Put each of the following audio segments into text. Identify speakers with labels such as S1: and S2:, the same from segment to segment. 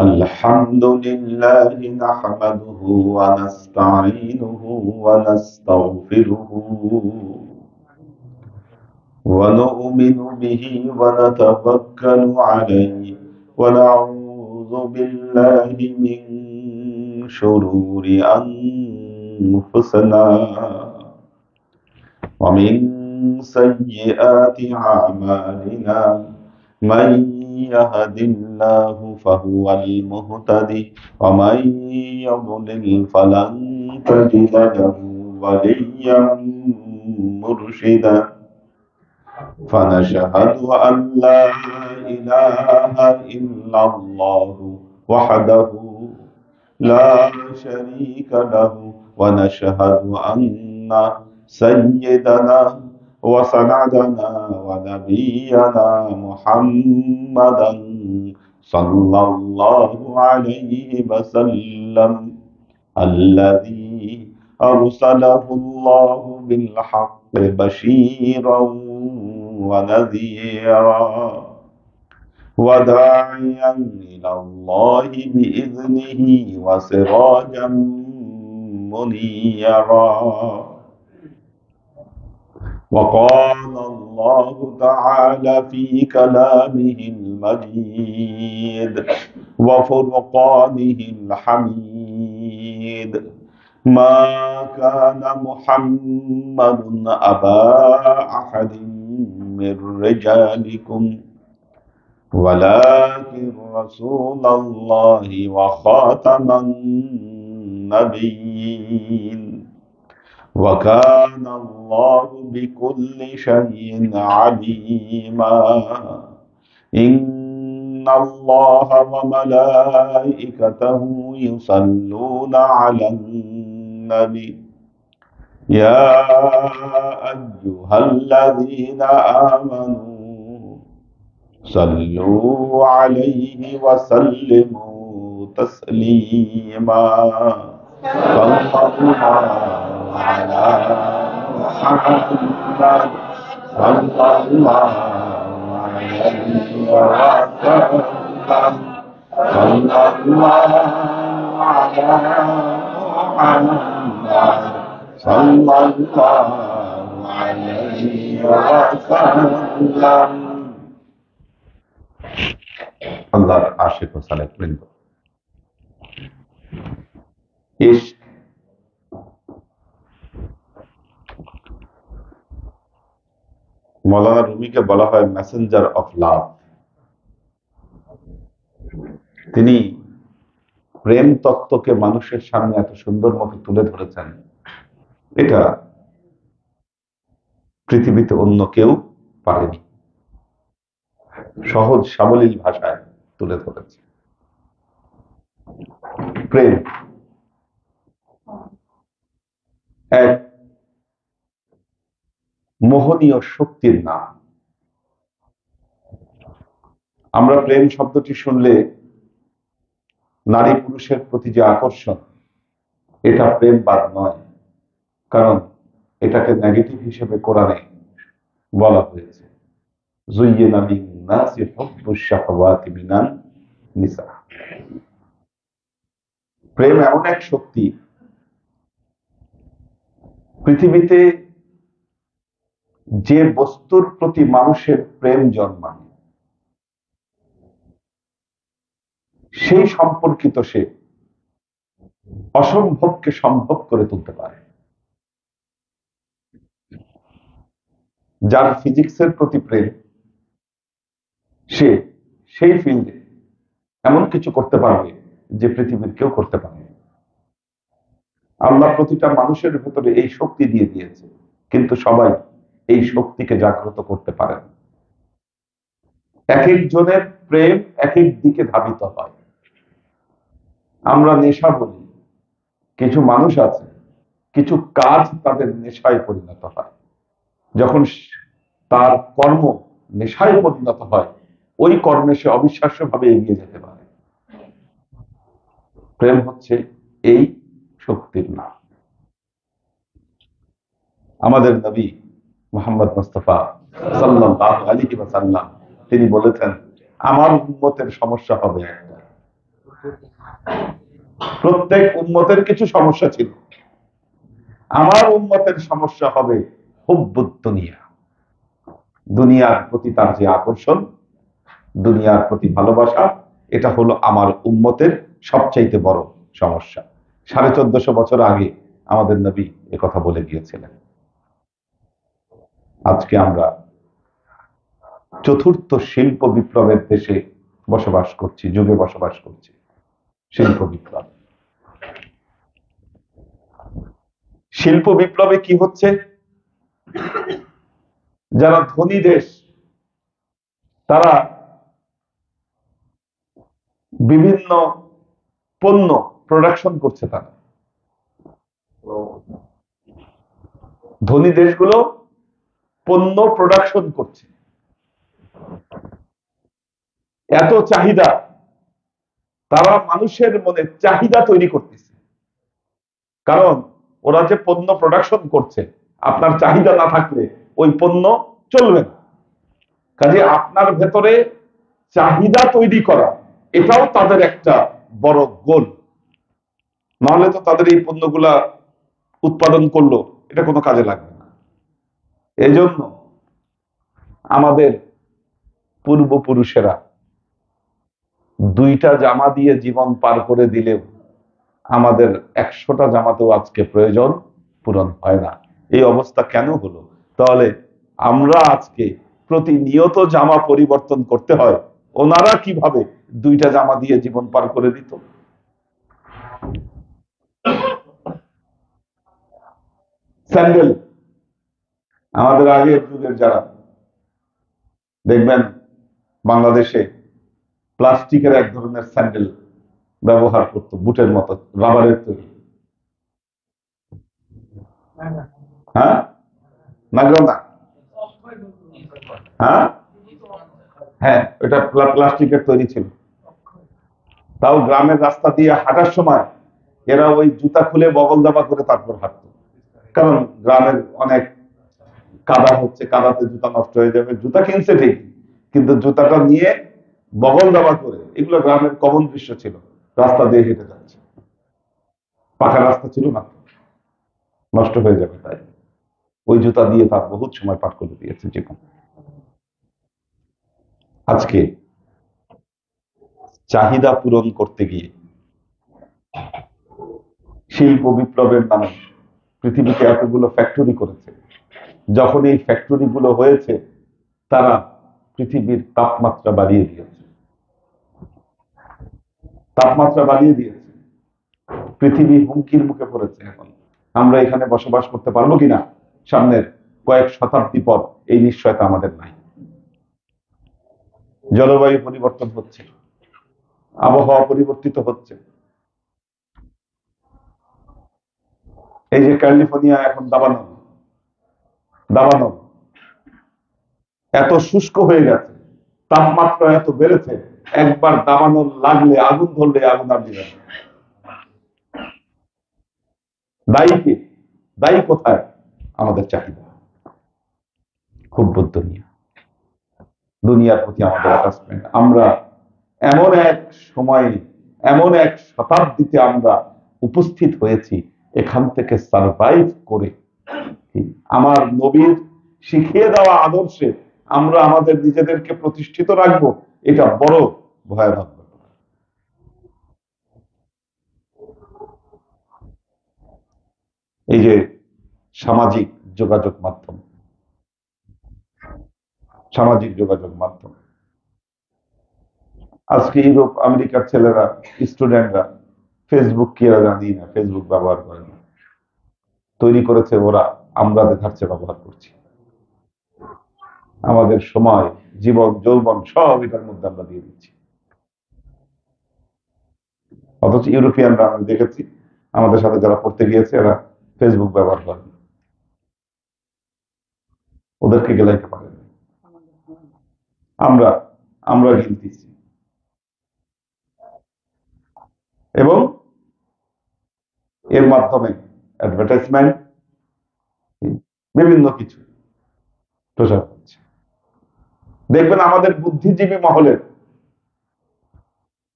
S1: الحمد لله نحمده ونستعينه ونستغفره ونؤمن به ونتوكل عليه ونعوذ بالله من شرور أنفسنا ومن سيئات أعمالنا من يهد الله فهو المهتدي ومن يضلل فلن تجد له وليا مرشدا فنشهد أن لا إله إلا الله وحده لا شريك له ونشهد أن سيدنا وسندنا ونبينا محمدا صلى الله عليه وسلم الذي أرسله الله بالحق بشيرا ونذيرا وداعيا إلى الله بإذنه وسراجا منيرا وقال الله تعالى في كلامه المجيد وفرقانه الحميد ما كان محمد أبا أحد من رجالكم ولكن رسول الله وخاتم النبيين وكان الله بكل شيء عليما إن الله وملائكته يصلون على النبي يا أيها الذين آمنوا صلوا عليه وسلموا تسليما صلى الله على محمد صلى الله عليه وسلم صلى الله على محمد صلى الله عليه وسلم আল্লাহর আশিক ও সালেক বৃন্দ, ইশক মৌলানা রুমিকে বলা হয় মেসেঞ্জার অফ লাভ। তিনি প্রেম তত্ত্বকে মানুষের সামনে এত সুন্দর মতো তুলে ধরেছেন, এটা পৃথিবীতে অন্য কেউ পারেনি। সহজ সাবলীল ভাষায় তুলে ধরেছে। প্রেম এক মোহনীয় শক্তির নাম। আমরা প্রেম শব্দটি শুনলে নারী পুরুষের প্রতি যে আকর্ষণ, এটা প্রেমবাদ নয়, কারণ এটাকে নেগেটিভ হিসেবে কোরআনে বলা হয়েছে। যুয়্যিনা লিন-নাসি হুব্বুশ শাহাওয়াতি মিনান নিসা। প্রেম এমন এক শক্তি, পৃথিবীতে যে বস্তুর প্রতি মানুষের প্রেম জন্মায় সেই সম্পর্কিত সে অসম্ভবকে সম্ভব করে তুলতে পারে। যার ফিজিক্সের প্রতি প্রেম, সে সেই ফিল্ডে এমন কিছু করতে পারবে যে পৃথিবীর কেউ করতে পারে। আল্লাহ প্রতিটা মানুষের ভেতরে এই শক্তি দিয়ে দিয়েছে, কিন্তু সবাই এই শক্তিকে জাগ্রত করতে পারে। এক একজনের প্রেম এক এক দিকে ধাবিত হয়। আমরা নেশা বলি, কিছু মানুষ আছে কিছু কাজ তাদের নেশায় পরিণত হয়। যখন তার কর্ম নেশায় পরিণত হয়, ওই কর্মে সে অবিশ্বাস্যভাবে এগিয়ে যেতে পারে। প্রেম হচ্ছে এই শক্তির নাম। আমাদের নবী মুহাম্মদ মুস্তাফা সাল্লাল্লাহু আলাইহি ওয়াসাল্লাম তিনি বলেছেন, আমার উম্মতের সমস্যা হবে একটা, প্রত্যেক উম্মতের কিছু সমস্যা ছিল। আমার উম্মতের সমস্যা হবে হুব্বুদ দুনিয়া, দুনিয়ার প্রতি তার যে আকর্ষণ, দুনিয়ার প্রতি ভালোবাসা, এটা হলো আমার উম্মতের সবচাইতে বড় সমস্যা। 1450 বছর আগে আমাদের নবী কথা বলে গিয়েছিলেন। আজকে আমরা চতুর্থ শিল্প বিপ্লবের দেশে বসবাস করছি, যুগে বসবাস করছি। শিল্প বিপ্লব, শিল্প বিপ্লবে কি হচ্ছে? যারা ধনী দেশ তারা বিভিন্ন পণ্য প্রোডাকশন করছে। তারা ধনী দেশগুলো পণ্য প্রোডাকশন করছে, এত চাহিদা, তারা মানুষের মনে চাহিদা তৈরি করতেছে। কারণ ওরা যে পণ্য প্রোডাকশন করছে, আপনার চাহিদা না থাকলে ওই পণ্য চলবে না। কাজে আপনার ভেতরে চাহিদা তৈরি করা, এটাও তাদের একটা বড় গোল। নাহলে তো তাদের এই পণ্যগুলা উৎপাদন করলো এটা কোনো কাজে লাগবে না। এজন্য আমাদের পূর্বপুরুষেরা 2টা জামা দিয়ে জীবন পার করে দিলেও আমাদের 100টা জামাতেও আজকে প্রয়োজন পূরণ হয় না। এই অবস্থা কেন হলো? তাহলে আমরা আজকে প্রতিনিয়ত জামা পরিবর্তন করতে হয়, ওনারা কিভাবে 2টা জামা দিয়ে জীবন পার করে দিত? স্যান্ডেল, আমাদের আগের যুগের যারা দেখবেন বাংলাদেশে প্লাস্টিকের এক ধরনের স্যান্ডেল ব্যবহার করতো, বুটের মতো, রাবারের তৈরি। হ্যাঁ, নাগর না, হ্যাঁ হ্যাঁ, এটা প্লাস্টিকের তৈরি ছিল। তাও গ্রামের রাস্তা দিয়ে হাঁটার সময় এরা ওই জুতা খুলে বগল দাবা করে তারপর হাঁটতো। কারণ গ্রামের অনেক কাদা হচ্ছে, কাদাতে জুতা নষ্ট হয়ে যাবে। জুতা কিনছে ঠিক, কিন্তু জুতাটা নিয়ে বগল দাবা করে, এগুলো গ্রামের কমন দৃশ্য ছিল। রাস্তা দিয়ে হেঁটে যাচ্ছে, পাকা রাস্তা ছিল না, নষ্ট হয়ে যাবে, তাই ওই জুতা দিয়ে তার বহুত সময় পার করে দিয়েছে জীবন। আজকে চাহিদা পূরণ করতে গিয়ে শিল্প বিপ্লবের নামে পৃথিবীতে এতগুলো ফ্যাক্টরি করেছে। যখন এই ফ্যাক্টরি গুলো হয়েছে, তারা পৃথিবীর তাপমাত্রা বাড়িয়ে দিয়েছে, তাপমাত্রা বাড়িয়ে দিয়েছে। পৃথিবী হুমকির মুখে পড়েছে। এখন আমরা এখানে বসবাস করতে পারবো কিনা সামনের কয়েক শতাব্দী পর, এই নিশ্চয়তা আমাদের নাই। জলবায়ু পরিবর্তন হচ্ছে, আবহাওয়া পরিবর্তিত হচ্ছে। এই যে ক্যালিফোর্নিয়া এখন দাবানল, দাবানল এত শুষ্ক হয়ে গেছে, তাপমাত্রা এত বেড়েছে, একবার দাবানল লাগলে, আগুন ধরলে আগুন আর দিবে না। দায়ী কে? দায়ী কোথায়? আমাদের চাহিদা, খুব দুনিয়া, দুনিয়ার প্রতি আমাদের অ্যাটাচমেন্ট। আমরা এমন এক সময়ে, এমন এক শতাব্দীতে আমরা উপস্থিত হয়েছি, এখান থেকে সারভাইভ করে আমার নবীর শিখিয়ে দেওয়া আদর্শে আমরা আমাদের নিজেদেরকে প্রতিষ্ঠিত রাখবো, এটা বড় ভয়ানক। এই যে সামাজিক যোগাযোগ মাধ্যম, সামাজিক যোগাযোগ মাধ্যম, আজকে ইউরোপ আমেরিকার ছেলেরা, স্টুডেন্টরা ফেসবুক কি এরা জানি না, ফেসবুক ব্যবহার করে না, তৈরি করেছে ওরা, আমরা দেখাচ্ছে ব্যবহার করছি। আমাদের সময়, জীবন, যৌবন সব এটার মধ্যে আমরা দিয়ে দিচ্ছি। অথচ ইউরোপিয়ানরা আমি দেখেছি, আমাদের সাথে যারা পড়তে গিয়েছে, এরা ফেসবুক ব্যবহার করে, ওদেরকে গেলাইতে পারে। আমরা আমরা গিলতেছি, এবং এর মাধ্যমে অ্যাডভার্টাইজমেন্ট, বিভিন্ন কিছু প্রচার হচ্ছে। দেখবেন আমাদের বুদ্ধিজীবী মহলের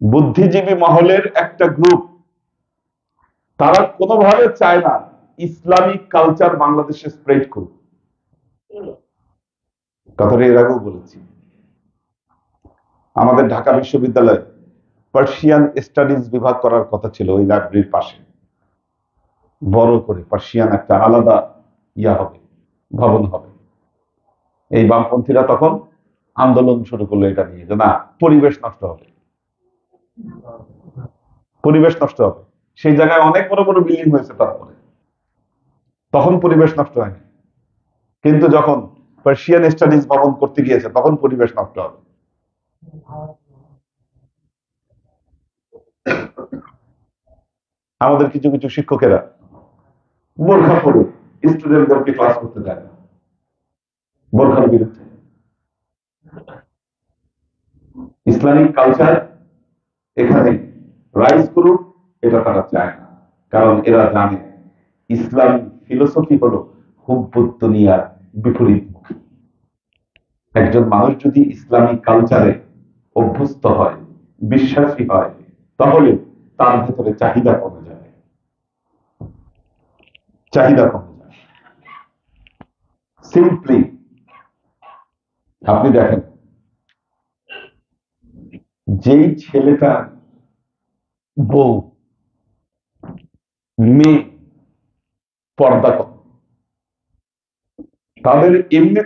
S1: বুদ্ধিজীবী মহলের একটা গ্রুপ, তারা কোনোভাবে চায় না ইসলামিক কালচার বাংলাদেশে স্প্রেড করুক। কথাটা এর আগেও বলেছি। আমাদের ঢাকা বিশ্ববিদ্যালয়ে পার্সিয়ান স্টাডিজ বিভাগ করার কথা ছিল, ওই লাইব্রেরির পাশে বড় করে পার্সিয়ান একটা আলাদা হবে, ভবন হবে। এই বামপন্থীরা তখন আন্দোলন শুরু করলো এটা নিয়ে, যে না, পরিবেশ নষ্ট হবে, পরিবেশ নষ্ট হবে। সেই জায়গায় অনেক বড় বড় বিল্ডিং হয়েছে, তারপরে তখন পরিবেশ নষ্ট হয়নি, কিন্তু যখন পার্সিয়ান স্টাডিজ ভবন করতে গিয়েছে তখন পরিবেশ নষ্ট হবে। আমাদের কিছু কিছু শিক্ষকেরা বোরখা পরে স্টুডেন্টদেরকে ক্লাস করতে দেয় না, বোরখার বিরুদ্ধে। ইসলামিক কালচার এখানে রাইজ করুক, এটা তারা চায় না, কারণ এরা জানে ইসলামী ফিলোসফি হলো হুব্বুদ দুনিয়ার বিপরীতমুখী। একজন মানুষ যদি ইসলামিক কালচারে অভ্যস্ত হয়, বিশ্বাসী হয়, তাহলে তার ভেতরে চাহিদা কমে যাবে, চাহিদা কমে যাবে। সিম্পলি আপনি দেখেন, যেই ছেলেটা বউ মেয়ে পর্দা করে, তাদের এমনি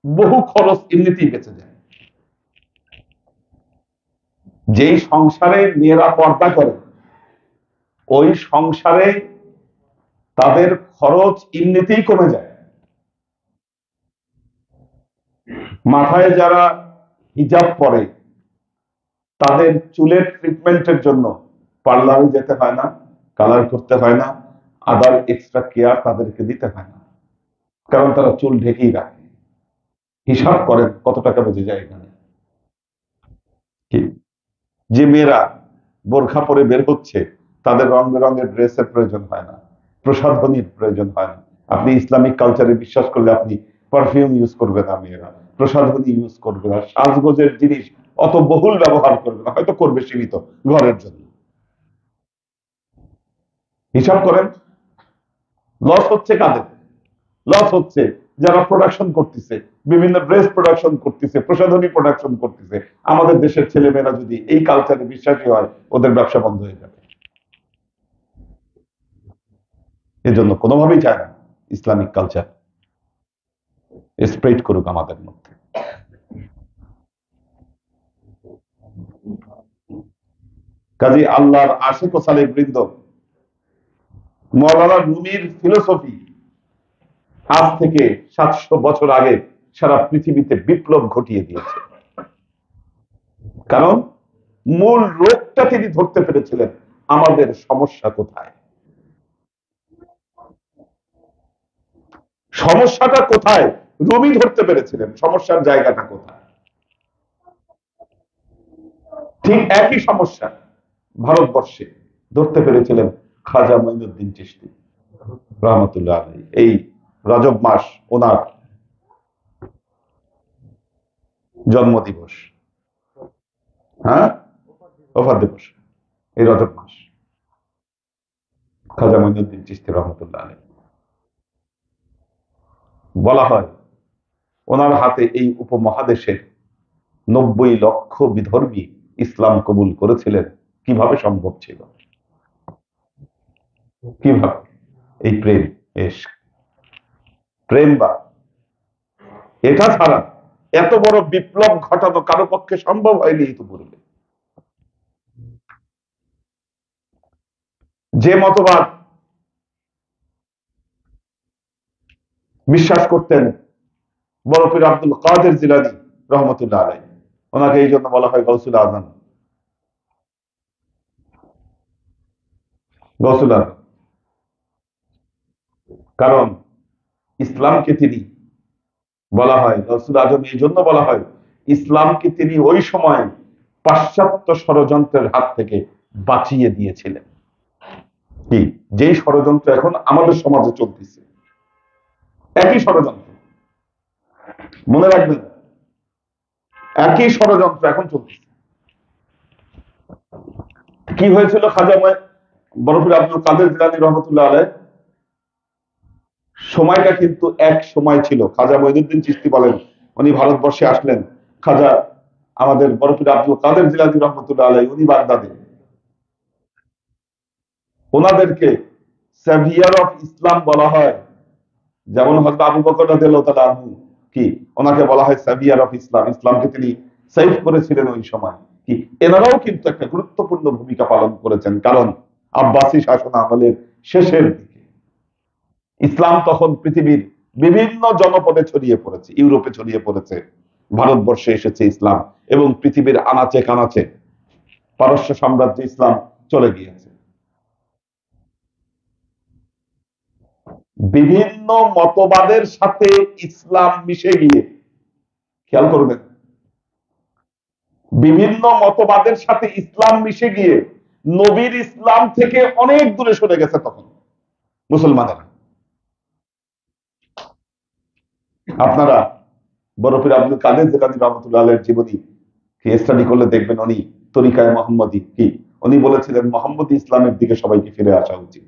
S1: বহু খরচ এমনিতেই বেঁচে যায়। যেই সংসারে মেয়েরা পর্দা করে, ওই সংসারে তাদের খরচ এমনিতেই কমে যায়। মাথায় যারা হিজাব পরে, তাদের চুলের ট্রিটমেন্টের জন্য পার্লারে যেতে হয় না, কালার করতে হয় না, আদার এক্সট্রা কেয়ার তাদেরকে দিতে হয় না, কারণ তারা চুল ঢেকেই রাখে। হিসাব করেন কত টাকা বেঁচে যায় এখানে। যে মেয়েরা বোরখা পরে বের হচ্ছে, তাদের রং বেরঙের ড্রেসের প্রয়োজন হয় না, প্রসাধনীর প্রয়োজন হয় না। আপনি ইসলামিক কালচারে বিশ্বাস করলে আপনি পারফিউম ইউজ করবে না, মেয়েরা প্রসাধনী ইউজ করবে না, সাজগোজের জিনিস অত বহুল ব্যবহার করবে না, হয়তো করবে সীমিত ঘরের জন্য। হিসাব করেন লস হচ্ছে কাদের? লস হচ্ছে যারা প্রোডাকশন করতেছে, বিভিন্ন ড্রেস প্রোডাকশন করতেছে, প্রসাধনী প্রোডাকশন করতেছে। আমাদের দেশের ছেলেমেয়েরা যদি এই কালচারে বিশ্বাসী হয়, ওদের ব্যবসা বন্ধ হয়ে যাবে। এজন্য কোনোভাবেই চায় না ইসলামিক কালচার স্প্রেড করুক আমাদের মধ্যে। কাজী আল্লাহর আশিক ও সালেক বৃন্দ, মওলানা রুমির ফিলোসফি আজ থেকে 700 বছর আগে সারা পৃথিবীতে বিপ্লব ঘটিয়ে দিয়েছে। কারণ মূল রোগটা তিনি ধরতে পেরেছিলেন, আমাদের সমস্যা কোথায়, সমস্যাটা কোথায় রুমি ধরতে পেরেছিলেন, সমস্যার জায়গাটা কোথায়। ঠিক একই সমস্যা ভারতবর্ষে ধরতে পেরেছিলেন খাজা মঈনুদ্দিন চিশতি রহমতুল্লাহ আলাইহি। এই রজব মাস ওনার জন্মদিবস, হ্যাঁ, ওফাত দিবস, এই রজব মাস খাজা মঈনুদ্দিন চিশতি রহমতুল্লাহ আলাইহি। বলা হয় ওনার হাতে এই উপমহাদেশের 90 লক্ষ বিধর্মী ইসলাম কবুল করেছিলেন। কিভাবে সম্ভব ছিল? কিভাবে? এই প্রেম, ইশক, প্রেম বা এটা ছাড়া এত বড় বিপ্লব ঘটানো কারো পক্ষে সম্ভব হয়নি ইতিপূর্বে। যে মতবাদ বিশ্বাস করতেন বড় পীর আব্দুল কাদের জিলানী রহমতুল্লাহ আলাইহি, ওনাকে এই জন্য বলা হয় গৌসুল আজম। গৌসুল আজম কারণ ইসলামকে তিনি বলা হয় গৌসুল আজম, এই জন্য বলা হয় ইসলামকে তিনি ওই সময় পাশ্চাত্য ষড়যন্ত্রের হাত থেকে বাঁচিয়ে দিয়েছিলেন। কি? যেই ষড়যন্ত্র এখন আমাদের সমাজে চলতেছে, একই ষড়যন্ত্র, মনে রাখবেন, একই ষড়যন্ত্র এখন চলতেছে। কি হয়েছিল খাজা বরফির আব্দুল কাদের জিলানী রহমতুল্লাহ আলাইহ? সময়টা কিন্তু এক সময় ছিল। খাজা মঈনুদ্দিন চিশতি বলেন, উনি ভারতবর্ষে আসলেন, খাজা আমাদের বরফির আব্দুল কাদের জিলানী রহমতুল্লাহ আলাইহ উনি বাগদাদে, ওনাদেরকে সেভিয়ার অফ ইসলাম বলা হয়। যেমন হয়তো আবু বকর রাদিয়াল্লাহু তাআলা আনহু কি, ওনাকে বলা হয় সেভিয়ার অফ ইসলাম, ইসলামকে তিনি সেভ করেছিলেন ওই সময় কি। এনারাও কিন্তু একটা গুরুত্বপূর্ণ ভূমিকা পালন করেছেন, কারণ আব্বাসী শাসন আমলের শেষের দিকে ইসলাম তখন পৃথিবীর বিভিন্ন জনপদে ছড়িয়ে পড়েছে, ইউরোপে ছড়িয়ে পড়েছে, ভারতবর্ষে এসেছে ইসলাম, এবং পৃথিবীর আনাচে কানাচে পারস্য সাম্রাজ্যে ইসলাম চলে গিয়েছে। বিভিন্ন মতবাদের সাথে ইসলাম মিশে গিয়ে, খেয়াল করবেন, বিভিন্ন মতবাদের সাথে ইসলাম মিশে গিয়ে নবীর ইসলাম থেকে অনেক দূরে সরে গেছে তখন মুসলমানেরা। আপনারা বরফির আব্দুল কাদের জিলানী রহমতুল্লাহ আলাইহির জীবনী স্টাডি করলে দেখবেন, উনি তরিকায়ে মোহাম্মদী কি, উনি বলেছিলেন মোহাম্মদী ইসলামের দিকে সবাইকে ফিরে আসা উচিত,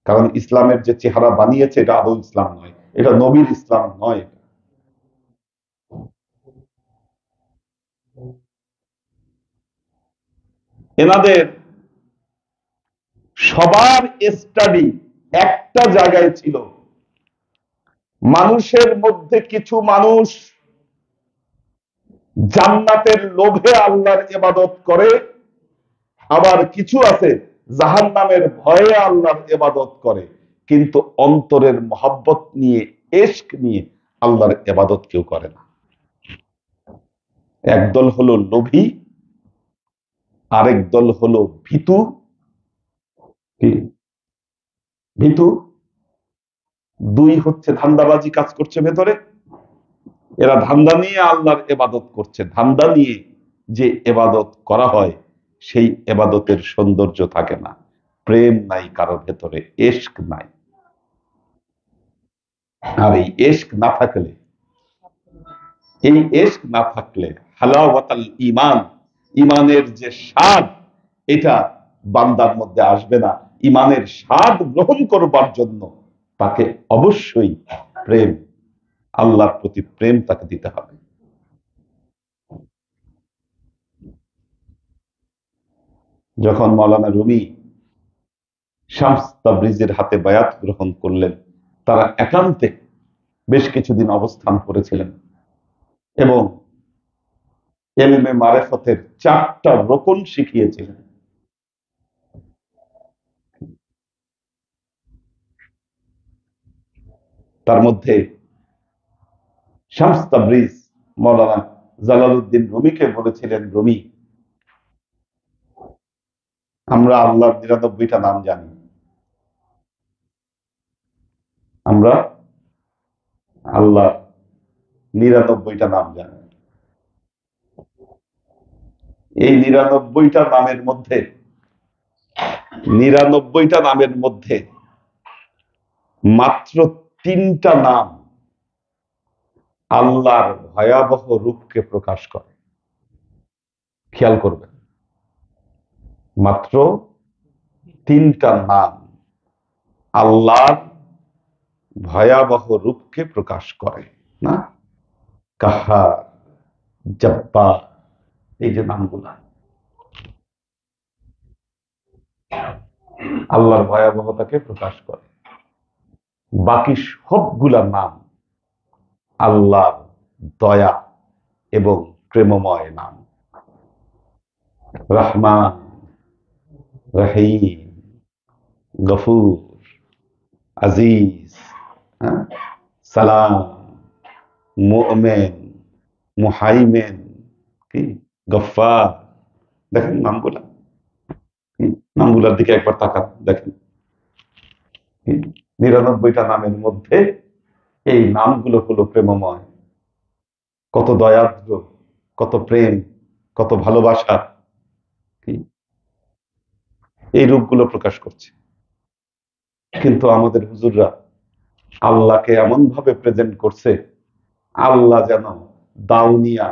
S1: কারণ ইসলামের যে চেহারা বানিয়েছে এটা আদৌ ইসলাম নয়, এটা নবীর ইসলাম নয়। এনাদের সবার স্টাডি একটা জায়গায় ছিল, মানুষের মধ্যে কিছু মানুষ জান্নাতের লোভে আল্লাহর ইবাদত করে, আবার কিছু আছে জাহান্নামের ভয়ে আল্লাহর ইবাদত করে, কিন্তু অন্তরের মহব্বত নিয়ে, ইশক নিয়ে আল্লাহর ইবাদত কেউ করে না। একদল হলো লোভী, আরেক দল হলো ভীতু। কি ভীতু? দুই হচ্ছে ধান্দাবাজি কাজ করছে ভেতরে, এরা ধান্দা নিয়ে আল্লাহর ইবাদত করছে, ধান্দা নিয়ে যে ইবাদত করা হয় সেই ইবাদতের সৌন্দর্য থাকে না, প্রেম নাই কারো ভেতরে, ইশক নাই। আর এই ইশক না থাকলে, এই ইশক না থাকলে হালাওয়াতাল ঈমান, ঈমানের যে স্বাদ, এটা বান্দার মধ্যে আসবে না। ঈমানের স্বাদ গ্রহণ করবার জন্য তাকে অবশ্যই প্রেম, আল্লাহর প্রতি প্রেম তাকে দিতে হবে। যখন মাওলানা রুমি শামস তাবরিজের হাতে বায়াত গ্রহণ করলেন, তারা একান্তে বেশ কিছুদিন অবস্থান করেছিলেন এবং ইলমে মারিফতের 4টা রকম শিখিয়েছিলেন। তার মধ্যে শামস তাবরিজ মাওলানা জালালউদ্দিন রুমিকে বলেছিলেন, রুমি, আমরা আল্লাহর 99টা নাম জানি, আমরা আল্লাহ 99টা নাম জানি। এই 99টা নামের মধ্যে 99টা নামের মধ্যে মাত্র 3টা নাম আল্লাহর ভয়াবহ রূপকে প্রকাশ করে। খেয়াল করবেন, মাত্র 3টা নাম আল্লাহর ভয়াবহ রূপকে প্রকাশ করে না? কাহার, জব্বার, এই যে নামগুলা আল্লাহর ভয়াবহতাকে প্রকাশ করে। বাকি সবগুলা নাম আল্লাহর দয়া এবং প্রেমময় নাম। রহমান, রহিম, গফুর, আজিজ, সালাম, মুমিন, মুহাইমিন, কি গফফার। দেখেন নামগুলা, নামগুলার দিকে একবার তাকান, দেখেন 99টা নামের মধ্যে এই নামগুলো হলো প্রেমময়। কত দয়াদ্র, কত প্রেম, কত ভালোবাসা, কি এই রূপগুলো প্রকাশ করছে। কিন্তু আমাদের হুজুররা আল্লাহকে এমন ভাবে প্রেজেন্ট করছে, আল্লাহ যেন দাও নিয়া,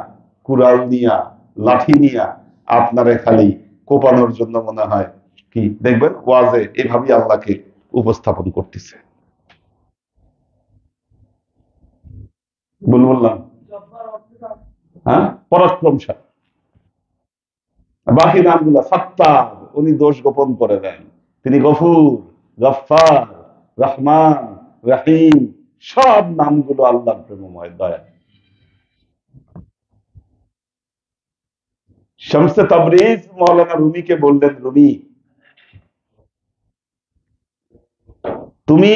S1: কুড়াল নিয়া, লাঠি নিয়া আপনারে খালি কোপানোর জন্য মনে হয় কি দেখবেন ওয়াজে এভাবেই আল্লাহকে উপস্থাপন করতেছে। বললাম হ্যাঁ, পরাক্রমশালী। বাকি নামগুলো সাত্তার, উনি দোষ গোপন করে দেন। তিনি গফুর, গফফার, রহমান, রহিম, সব নামগুলো আল্লাহর প্রেমময় দয়া। শামসে তাবরিজ মৌলানা রুমিকে বললেন, রুমি তুমি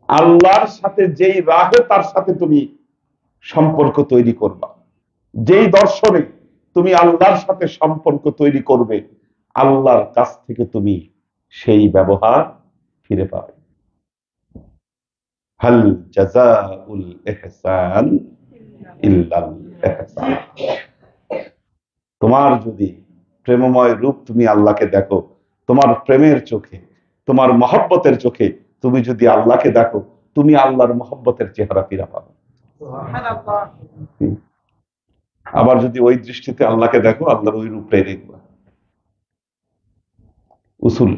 S1: আল্লাহর সাথে যেই রাহে তার সাথে তুমি সম্পর্ক তৈরি করবা, যেই দর্শনে তুমি আল্লাহর সাথে সম্পর্ক তৈরি করবে, আল্লাহর কাছ থেকে তুমি সেই ব্যবহার ফিরে পাবে। হাল জাযাউল ইহসান ইল্লাল ইহসান। তোমার যদি প্রেমময় রূপ তুমি আল্লাহকে দেখো, তোমার প্রেমের চোখে, তোমার মহব্বতের চোখে তুমি যদি আল্লাহকে দেখো, তুমি আল্লাহর মহব্বতের চেহারা ফিরে পাবে। আবার যদি ওই দৃষ্টিতে আল্লাহকে দেখো, আল্লাহর ওই রূপটাই দেখবা। উসুল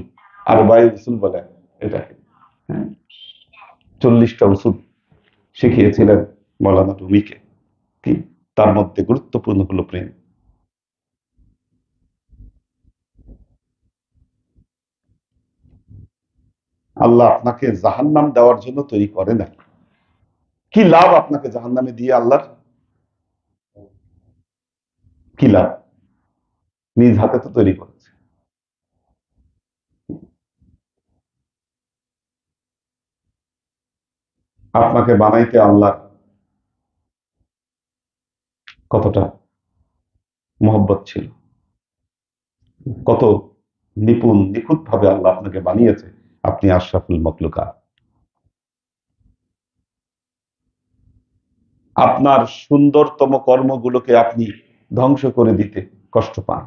S1: আর উসুল বলে এটা, হ্যাঁ, 40টা উসুল শিখিয়েছিলেন মৌলানা রুমিকে। কি তার মধ্যে গুরুত্বপূর্ণ হলো প্রেম। আল্লাহ আপনাকে জাহান্নাম দেওয়ার জন্য তৈরি করে না। কি লাভ আপনাকে জাহান্নামে দিয়ে আল্লাহর? কি লাভ? নিজ হাতে তো তৈরি করেছে। আপনাকে বানাইতে আল্লাহ কতটা মোহব্বত ছিল, কত নিপুণ নিখুঁত ভাবে আল্লাহ আপনাকে বানিয়েছে। আপনি আশরাফুল মখলুকাত। আপনার সুন্দরতম কর্মগুলোকে আপনি ধ্বংস করে দিতে কষ্ট পান,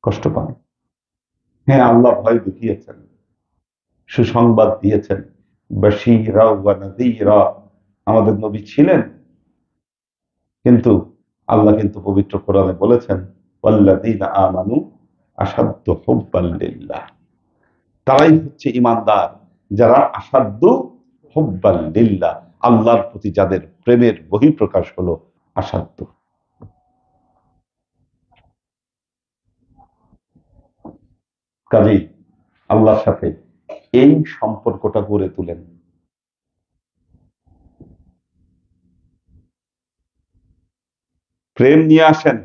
S1: কষ্ট পান। হ্যাঁ, আল্লাহ ভয় দেখিয়েছেন, সুসংবাদ দিয়েছেন, বাশীরা ওয়া নাযীরা। আমাদের নবী ছিলেন, কিন্তু আল্লাহ কিন্তু পবিত্র কোরআনে বলেছেন, ওয়াল্লাযীনা আমানু আশাদ্দু হুব্বান লিল্লাহ। তারাই হচ্ছে ঈমানদার যারা আশাদ্দু হুব্বান লিল্লাহ, আল্লাহর প্রতি যাদের প্রেমের বহিঃপ্রকাশ হলো আশাদ্দু। কাজেই আল্লাহর সাথে এই সম্পর্কটা গড়ে তুলেন। প্রেম নিয়ে আসেন।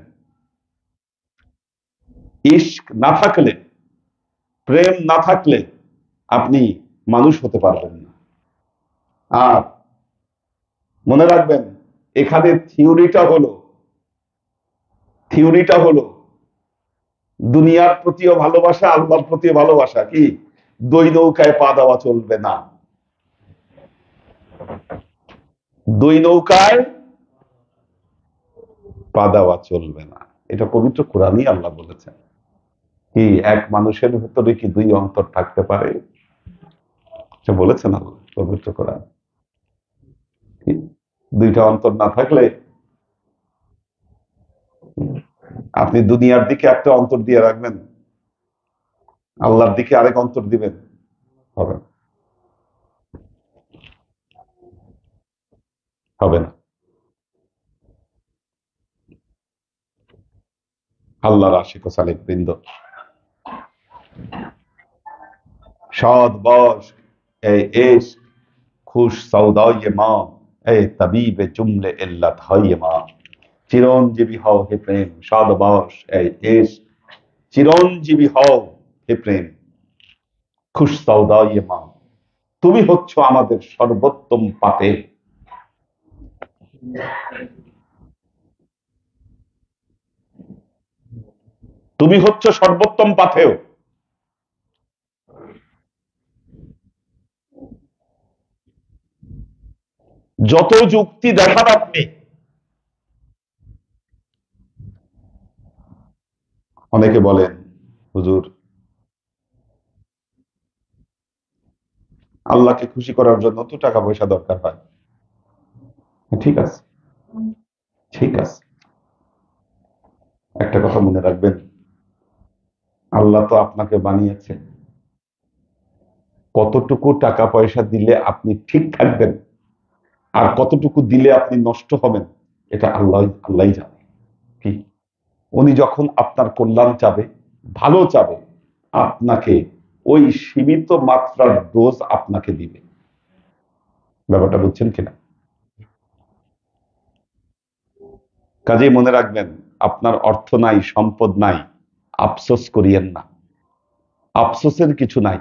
S1: ইশক না থাকলে, প্রেম না থাকলে আপনি মানুষ হতে পারবেন না। আর মনে রাখবেন, এখানে থিওরিটা হলো দুনিয়ার প্রতিও ভালোবাসা, আল্লাহর প্রতিও ভালোবাসা। কি দুই নৌকায় পা দেওয়া চলবে না, দুই নৌকায় পা দেওয়া চলবে না। এটা পবিত্র কোরআনই আল্লাহ বলেছেন। কি এক মানুষের ভেতরে কি দুই অন্তর থাকতে পারে? এটা বলেছেন আল্লাহ পবিত্র কোরআন। দুইটা অন্তর না থাকলে আপনি দুনিয়ার দিকে একটা অন্তর দিয়ে রাখবেন, আল্লাহর দিকে আরেক অন্তর দিবেন, হবে না, হবে না। আল্লাহর আশিক ও সালেক বৃন্দ, शाद बाश ए इश्क खुश सौदाए माँ ए तबीब जुमले इल्लत हाय माँ। চিরঞ্জীবী হও হে প্রেম, সাদবাস এই ইশক। চিরঞ্জীবী হও হে প্রেম, খুশ সৌদায়ে মা। তুমি হচ্ছ আমাদের সর্বোত্তম পাতে। তুমি হচ্ছ সর্বোত্তম পাথেয়। যত যুক্তি দেখান আপনি, অনেকে বলেন হুজুর আল্লাহকে খুশি করার জন্য তো টাকা পয়সা দরকার হয়। ঠিক আছে, ঠিক আছে, একটা কথা মনে রাখবেন, আল্লাহ তো আপনাকে বানিয়েছেন, কতটুকু টাকা পয়সা দিলে আপনি ঠিক থাকবেন আর কতটুকু দিলে আপনি নষ্ট হবেন, এটা আল্লাহ জানে। কি, উনি যখন আপনার কল্যাণ চাবে, ভালো চাবে, আপনাকে ওই সীমিত মাত্রার ডোজ আপনাকে দিবে। ব্যাপারটা বুঝছেন কিনা? কাজেই মনে রাখবেন, আপনার অর্থ নাই, সম্পদ নাই, আফসোস করিয়েন না। আফসোসের কিছু নাই।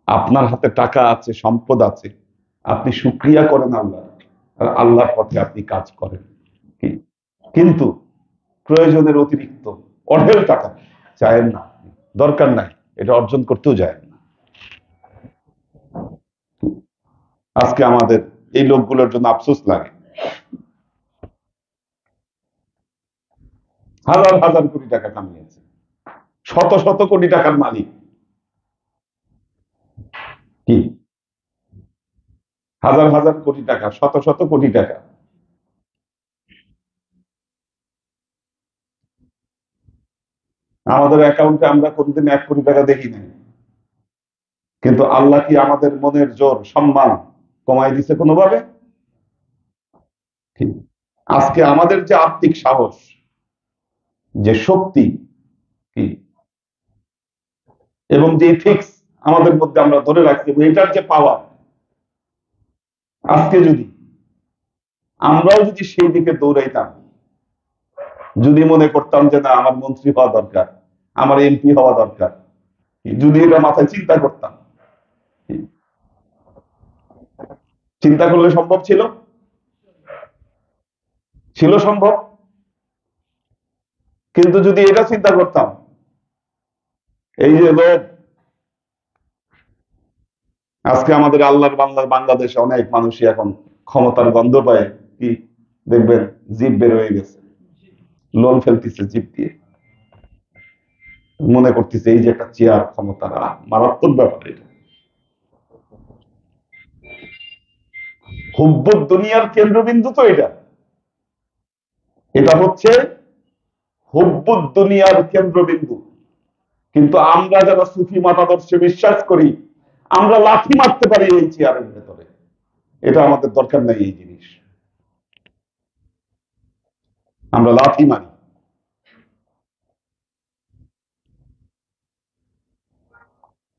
S1: আপনার হাতে টাকা আছে, সম্পদ আছে, আপনি শুকরিয়া করেন আল্লাহ, আর আল্লাহর পথে আপনি কাজ করেন। কি, কিন্তু প্রয়োজনের অতিরিক্ত অঢেল টাকা চায়েন না, দরকার নাই, এটা অর্জন করতেও যায় না। আজকে আমাদের এই লোকগুলোর জন্য আফসোস লাগে। হাজার হাজার কোটি টাকা কামিয়েছে, শত শত কোটি টাকার মালিক। কি, হাজার হাজার কোটি টাকা, শত শত কোটি টাকা। আমাদের অ্যাকাউন্টে আমরা কোনদিন 1 কোটি টাকা দেখি নাই, কিন্তু আল্লাহ কি আমাদের মনের জোর, সম্মান কমাই দিছে কোনোভাবে? আজকে আমাদের যে আত্মিক সাহস, যে শক্তি, কি, এবং যে ফিক্স আমাদের মধ্যে আমরা ধরে রাখছি, এটার যে পাওয়ার, আজকে যদি আমরাও যদি সেই দিকে দৌড়াইতাম, যদি মনে করতাম যে না আমার মন্ত্রী হওয়া দরকার, আমার এমপি হওয়া দরকার, যদি এটা মাথায় চিন্তা করতাম, চিন্তা করলে সম্ভব ছিল? ছিল সম্ভব? কিন্তু যদি এটা চিন্তা করতাম, এই যে লোক, আজকে আমাদের আল্লাহর বাংলাদেশে অনেক মানুষই এখন ক্ষমতার গন্ধ পায়, কি দেখবেন জিভ বের হয়ে গেছে, লোন ফেলতেছে জিভ দিয়ে, মনে করতেছে এই যে একটা চেয়ার, ক্ষমতা, মারাত্মক ব্যাপার এটা। হুব্বুদ দুনিয়ার কেন্দ্রবিন্দু তো এটা, এটা হচ্ছে হুব্বুদ দুনিয়ার কেন্দ্রবিন্দু। কিন্তু আমরা যারা সুফি মতাদর্শে বিশ্বাস করি, আমরা লাথি মারতে পারি এই চেয়ারের ভেতরে, এটা আমাদের দরকার নেই এই জিনিস, আমরা লাথি মারি।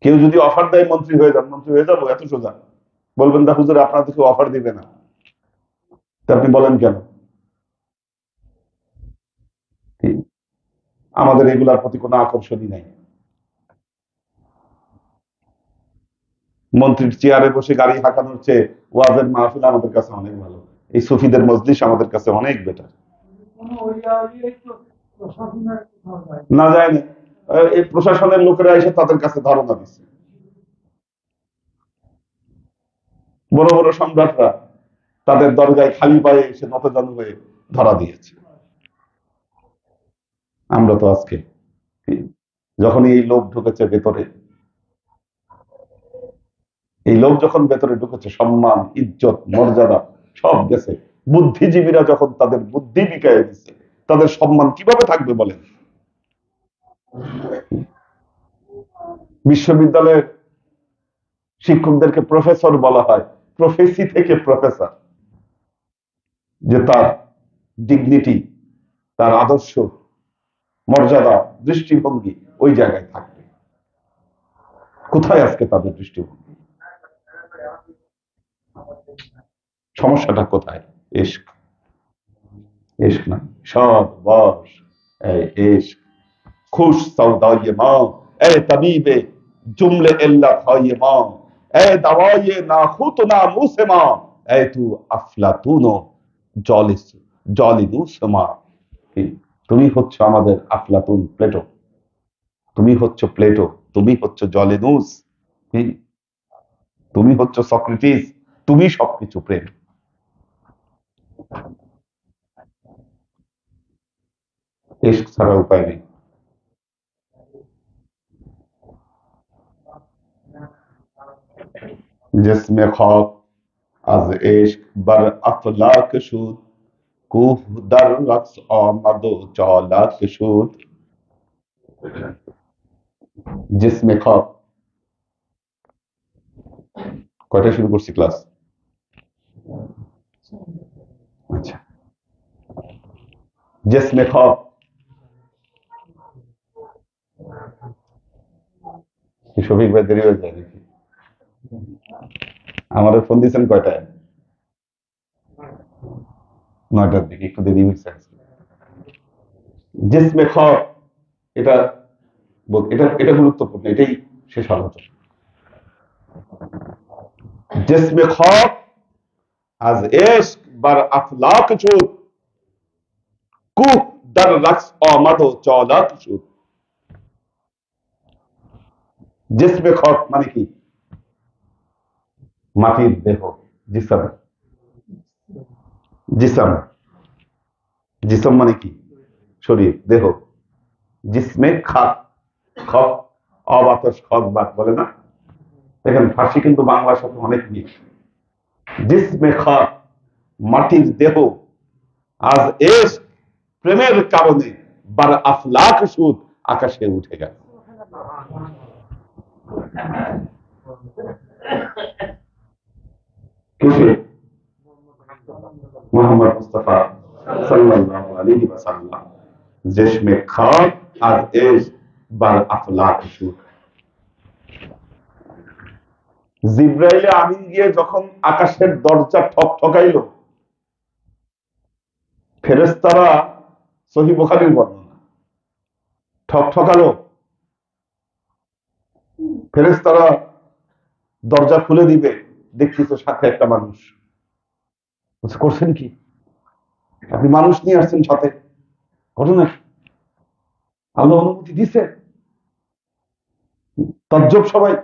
S1: কেউ যদি অফার দেয় মন্ত্রী হয়ে যান, মন্ত্রী হয়ে যাবো, এত সোজা? বলবেন দা হুজুর আপনাদের কেউ অফার দিবে না, তা আপনি বলেন কেন? আমাদের এগুলার প্রতি কোনো আকর্ষণই নাই। মন্ত্রীর চেয়ারে বসে গাড়ি হাঁকানোর চেয়ে ওয়াজের মাহফিল আমাদের কাছে অনেক ভালো, এই সুফিদের মজলিস আমাদের কাছে অনেক বেটার। না যায় না, এই প্রশাসনের লোকেরা এসে তাদের কাছে ধারণা দিচ্ছে, বড় বড় সম্রাটরা তাদের দরজায় খালি পায়ে এসে নতজানু হয়ে ধরা দিয়েছে। আমরা তো আজকে, যখন এই লোক ঢুকেছে ভেতরে, এই লোক যখন ভেতরে ঢুকেছে, সম্মান, ইজ্জত, মর্যাদা সব গেছে। বুদ্ধিজীবীরা যখন তাদের বুদ্ধি বিকায় দিচ্ছে, তাদের সম্মান কিভাবে থাকবে বলেন? বিশ্ববিদ্যালয়ের শিক্ষকদেরকে প্রফেসর বলা হয়, প্রফেসি থেকে প্রফেসর, যে তার ডিগনিটি, তার আদর্শ, মর্যাদা, দৃষ্টিভঙ্গি ওই জায়গায় থাকবে। কোথায় আজকে তাদের দৃষ্টিভঙ্গি? সমস্যাটা কোথায়? ইশক, ইশক না, সব বস ইশক। খুশ সৌদায়ে মা, এ তবিবে জুমলে ইল্লাত হায়ে মা, এ দাওয়ায়ে নাখুত না মুসেমা, এ তু আফলাতুনো জলিস জলিনুস মা। তুমি হচ্ছে আমাদের আফলাতুন, প্লেটো, তুমি হচ্ছে প্লেটো, তুমি হচ্ছে জলিনুস, তুমি হচ্ছে সক্রেটিস, তুমি সবকিছু প্রেম। ইশক ছাড়া উপায় নেই। जिसमें खौफ अज इश्क बर अफलाक शुद, কুহ দার রাকস আমাদ চালাক সুদ জিসমে খক। কয়টা শুরু করছি ক্লাস? আচ্ছা, জিসমে খক শফিক ভাই দেরি হয়ে যায় দেখি। আমাদের ফোন দিচ্ছেন কয়টায়? 9টার দিকে, একটু দেরি হয়েছে। জিসমে খক, এটা এটা এটা গুরুত্বপূর্ণ, এটাই শেষ আলোচনা। জিসমে খক আজ ইশক বার আফলাক চুদ কুহ দার রাকস আমাদ চালাক সুদ। জিসমে খক মানে কি? মাটির দেহ, জিসম। জিসম, জিসম মানে কি? শরীর, দেহ। জিসমে খাক, খক অবাতস খক বাত বলে না, দেখেন ফার্সি কিন্তু বাংলার সাথে অনেক মিল। জিসমে খাক মাটির দেহ, আজ এস প্রেমের কারণে বার আফলাক সুদ আকাশে উঠে গেল। মোহাম্মদ মুস্তাফা সাল্লাল্লাহু আলাইহি ওয়াসাল্লাম জিসমে খাক আজ এস বার আফলাক সুদ। জিব্রাইল আমিন গিয়ে যখন আকাশের দরজা ঠক ঠকাইল, ফেরেশতারা, সহিহ বুখারীর বর্ণনা, ঠক ঠকালো, ফেরেশতারা দরজা খুলে দিবে, দেখছি তো সাথে একটা মানুষ। করছেন কি? আপনি মানুষ নিয়ে আসছেন সাথে, ঘটনা কি? আল্লাহ অনুমতি দিছে? তাজ্জব সবাই।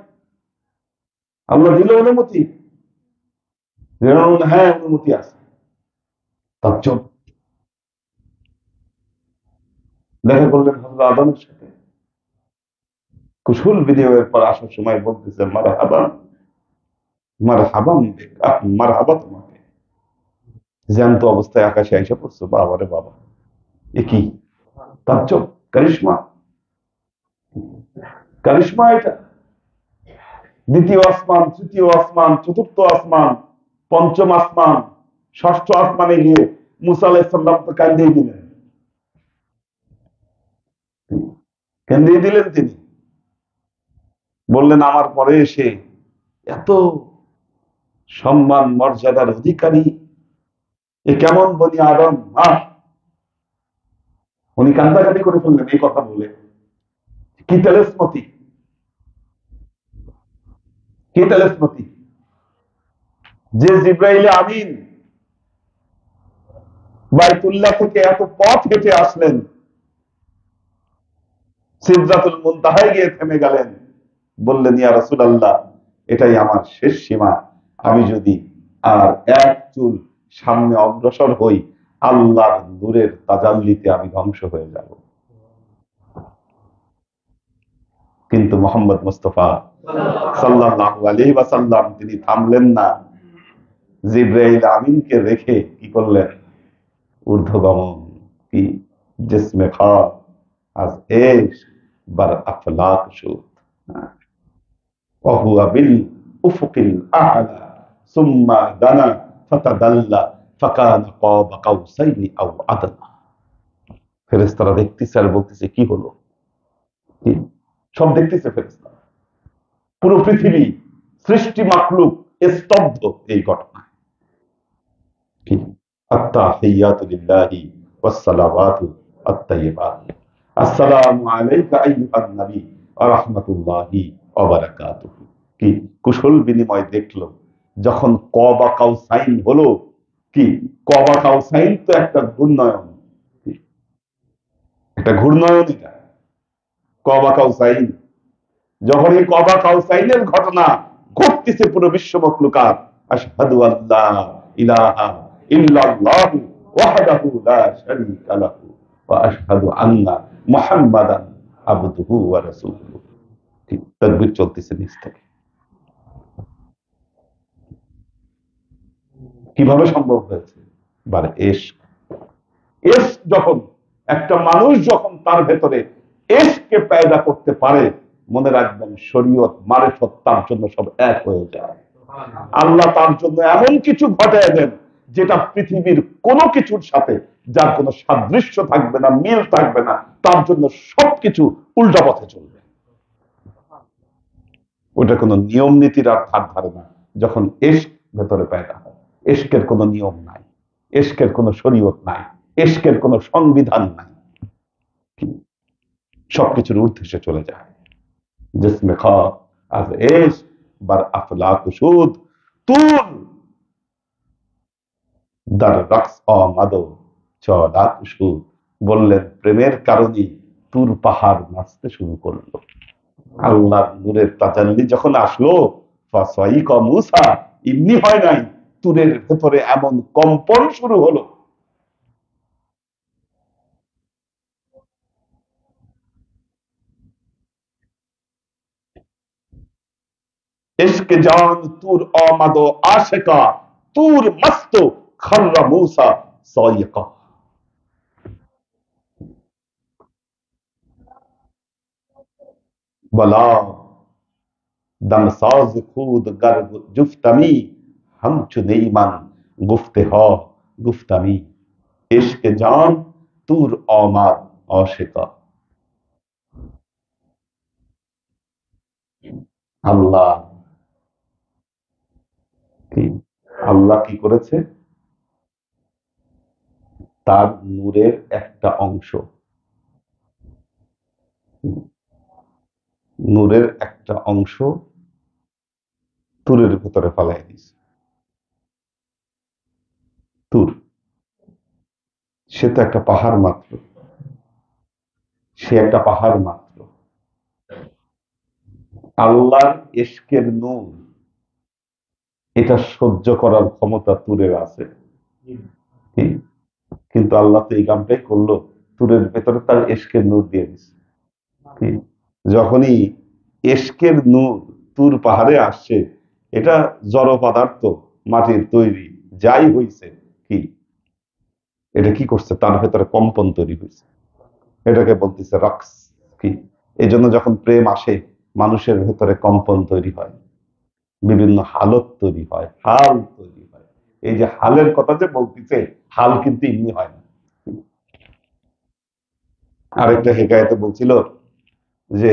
S1: আল্লাহ দিল অনুমতি? হ্যাঁ অনুমতি আছে। তাজ্জব। দেখা করলেন হযরত আদমের সাথে, কুশল বিনিময়ের পর আসার সময় বলতেছে মারহাবা, মারহাবাম বিক, মারহাবা তোমাকে, জ্যান্ত অবস্থায় আকাশে এসে পড়ছো। বাবা রে বাবা, এ কি তাজ্জব, কারিশমা, কারিশমা এটা। দ্বিতীয় আসমান, তৃতীয় আসমান, চতুর্থ আসমান, পঞ্চম আসমান, ষষ্ঠ আসমানে গিয়ে মুসা আলাইহিস সালাম তো কান্দিয়ে দিলেন, কান্দিয়ে দিলেন তিনি। বললেন আমার পরে এসে এত সম্মান মর্যাদার অধিকারী এ কেমন বনি আদম। উনি কান্দাকাটি করে ফেললেন এই কথা বলে। কি তেলেসমতি, কি তেলেসমতি! যে জিব্রাইল আমিন বাইতুল্লাহ থেকে এত পথ হেঁটে আসলেন, সিদরাতুল মুনতাহায় গিয়ে থেমে গেলেন, বললেন ইয়া রাসূলুল্লাহ, এটাই আমার শেষ সীমা। আমি যদি আর এক চুল সামনে অগ্রসর হই, আল্লাহর নূরের তাজাল্লিতে আমি ধ্বংস হয়ে যাব। কিন্তু মোহাম্মদ মুস্তাফা সাল্লাল্লাহু আলাইহি ওয়াসাল্লাম তিনি থামলেন না। জিব্রাইল আমিনকে রেখে কি করলেন? ঊর্ধ্বগমন। কি? জিসমে খাক আজ এশ বার আফলাক সুদ وهو بالأفق الأعلى ثم دنا فتدلى فكان قاب قوسين أو أدنى। ফেরেশতারা দেখতেছে আর বলতেছে কি হলো? কি সব দেখতেছে ফেরেশতারা, পুরো পৃথিবী, সৃষ্টি মাখলুক স্তব্ধ এই ঘটনায়। কি? আত্তাহিয়াতু লিল্লাহি ওয়াস সালাওয়াতু আত-তাইয়্যিবাত, আসসালামু আলাইকা আইয়ুহান নবী ওয়া রাহমাতুল্লাহি ওয়া বারাকাতুহু। কি কুশল বিনিময় দেখলো যখন কবা কাউসাইন হলো। কি কবা কাউসাইন তো একটা ঘূর্ণয়ন, একটা ঘূর্ণয়ন। এটা কবা কাউসাইন, যখন এই কবা কাউসাইনের ঘটনা ঘটতেছে পুরো বিশ্ব মখলুকাত, আশহাদু আল্লা ইলাহা ইল্লাল্লাহু ওয়াহদাহু লা শারীকা লাহু ওয়া আশহাদু আন্না মুহাম্মাদান আবদুহু ওয়া রাসূলুহু। ঠিক তাকবীর চলতেছে নিচ থেকে। কিভাবে সম্ভব হয়েছে? বার ইশক, এস যখন একটা মানুষ যখন তার ভেতরে এসকে পয়দা করতে পারে, মনে রাখবেন শরীয়ত মারিফত তার জন্য সব এক হয়ে যায়। আল্লাহ তার জন্য এমন কিছু ঘটায় দেন যেটা পৃথিবীর কোনো কিছুর সাথে যার কোনো সাদৃশ্য থাকবে না, মিল থাকবে না, তার জন্য সবকিছু উল্টা পথে চলবে। ওটা কোনো নিয়ম নীতির আর ধার ধারে না। যখন এশক ভেতরে পয়দা হয়, এশকের কোনো নিয়ম নাই, এশকের কোনো শরীয়ত নাই, এশকের কোনো সংবিধান নাই, সবকিছুর ঊর্ধ্বে চলে যায়। जिसमें खा आज एश बर अफलाक शुद तूर दर रक्स आमदो चौलाक शुद। বললেন প্রেমের কারণে তুর পাহাড় নাচতে শুরু করলো। আল্লাহর নূরের তাজাল্লি যখন আসলো, ফাসাইকা মূসা, এমনি হয় নাই, তুরের ভেতরে এমন কম্পন শুরু হলো। इश्क जान तूर आमदो आशिका तूर मस्तो खर्रा मूसा साइका। बला दमसाज खुद गर जुफ्तमी हम चुनईमन गुफ्ते हो गुफ्तमी। इश्क जान तूर आमद आशिका। আল্লাহ কি, আল্লাহ কি করেছে, তার নূরের একটা অংশ, নূরের একটা অংশ তুরের ভেতরে ফেলাই দিয়েছে। তুর সে তো একটা পাহাড় মাত্র, সে একটা পাহাড় মাত্র। আল্লাহর ইশকের নূর এটা সহ্য করার ক্ষমতা তুরের আছে, কিন্তু আল্লাহ তো এই কামটাই করলো, তুরের ভেতরে তার ইশকের নূর দিয়ে দিচ্ছে। যখনই ইশকের নূর তুর পাহাড়ে আসছে, এটা জড় পদার্থ, মাটির তৈরি, যাই হইছে, কি এটা কি করছে, তার ভেতরে কম্পন তৈরি হয়েছে, এটাকে বলতেছে রক্স। কি এই জন্য যখন প্রেম আসে মানুষের ভেতরে কম্পন তৈরি হয়, বিভিন্ন হালত তৈরি হয়, হাল তৈরি হয়। এই যে হালের কথা যে বলতেছে, হাল কিন্তু এমনি হয় না। আরেকটা হেকায়েতে বলছিল যে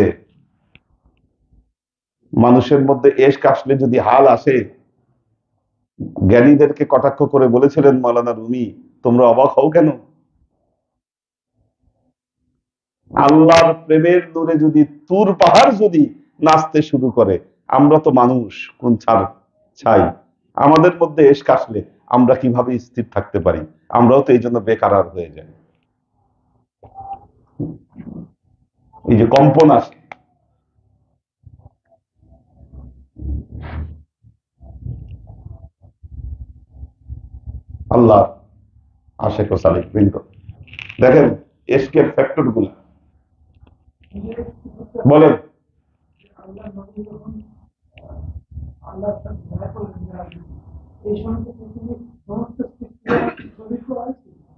S1: মানুষের মধ্যে এশক আসলে যদি হাল আসে, জ্ঞানীদেরকে কটাক্ষ করে বলেছিলেন মৌলানা রুমি, তোমরা অবাক হও কেন? আল্লাহর প্রেমের নূরে যদি তুর পাহাড় যদি নাচতে শুরু করে, আমরা তো মানুষ, কোন ছাড় ছাই, আমাদের মধ্যে এশক আসলে আমরা কিভাবে স্থির থাকতে পারি? আমরাও তো এই জন্য বেকারার হয়ে যাই। এই যে কম্পন আসে, আল্লাহ আশেক ও সালেক বৃন্দ, দেখেন এশকের ফ্যাক্টর গুলা বলেন।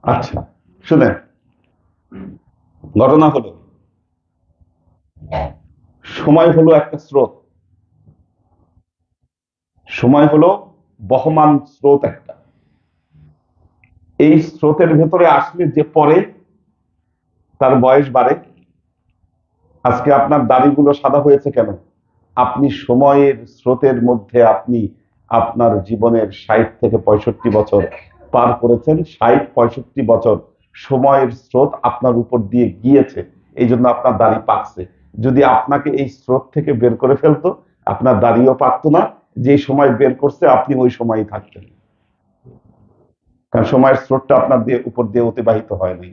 S1: আচ্ছা শুনেন, ঘটনা হলো, সময় হলো একটা স্রোত, সময় হলো বহমান স্রোত একটা। এই স্রোতের ভেতরে আসলে যে পরে তার বয়স বাড়ে। আজকে আপনার দাড়িগুলো সাদা হয়েছে কেন? আপনি সময়ের স্রোতের মধ্যে আপনি আপনার জীবনের 60 থেকে 65 বছর পার করেছেন। 60-65 বছর সময়ের স্রোত আপনার উপর দিয়ে গিয়েছে, এই জন্য আপনার দাড়ি পাকছে। যদি আপনাকে এই স্রোত থেকে বের করে ফেলতো, আপনার দাড়িও পাকতো না, যে সময় বের করছে আপনি ওই সময়ই থাকতেন, কারণ সময়ের স্রোতটা আপনার দিয়ে উপর দিয়ে অতিবাহিত হয়নি।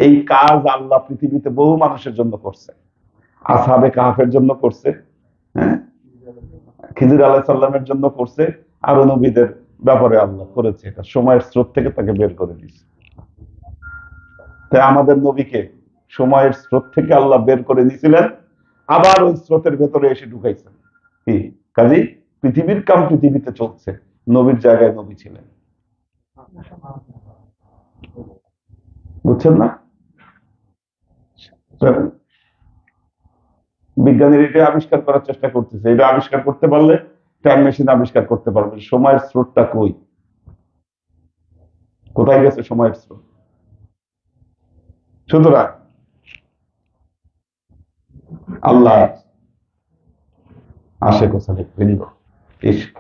S1: এই কাজ আল্লাহ পৃথিবীতে বহু মানুষের জন্য করছে, আসহাবে কাহাফের জন্য করছে, হ্যাঁ, খিজির আলাইহিস সালামের জন্য করছে, আরো নবীদের ব্যাপারে আল্লাহ করেছে, এটা সময়ের স্রোত থেকে তাকে বের করে দিচ্ছে। তাই আমাদের নবীকে সময়ের স্রোত থেকে আল্লাহ বের করে নিয়েছিলেন, আবার ওই স্রোতের ভেতরে এসে ঢুকাইছেন। কি কাজী পৃথিবীর কাম পৃথিবীতে চলছে, নবীর জায়গায় নবী ছিলেন। বুঝছেন না? বিজ্ঞানীরা এটা আবিষ্কার করার চেষ্টা করতেছে, এটা আবিষ্কার করতে পারলে টাইম মেশিন আবিষ্কার করতে পারবে। সময়ের স্রোতটা কই, কোথায় গেছে সময়ের স্রোত? সুতরাং আল্লাহ আশেক ও সালেক বৃন্দ, ইশক,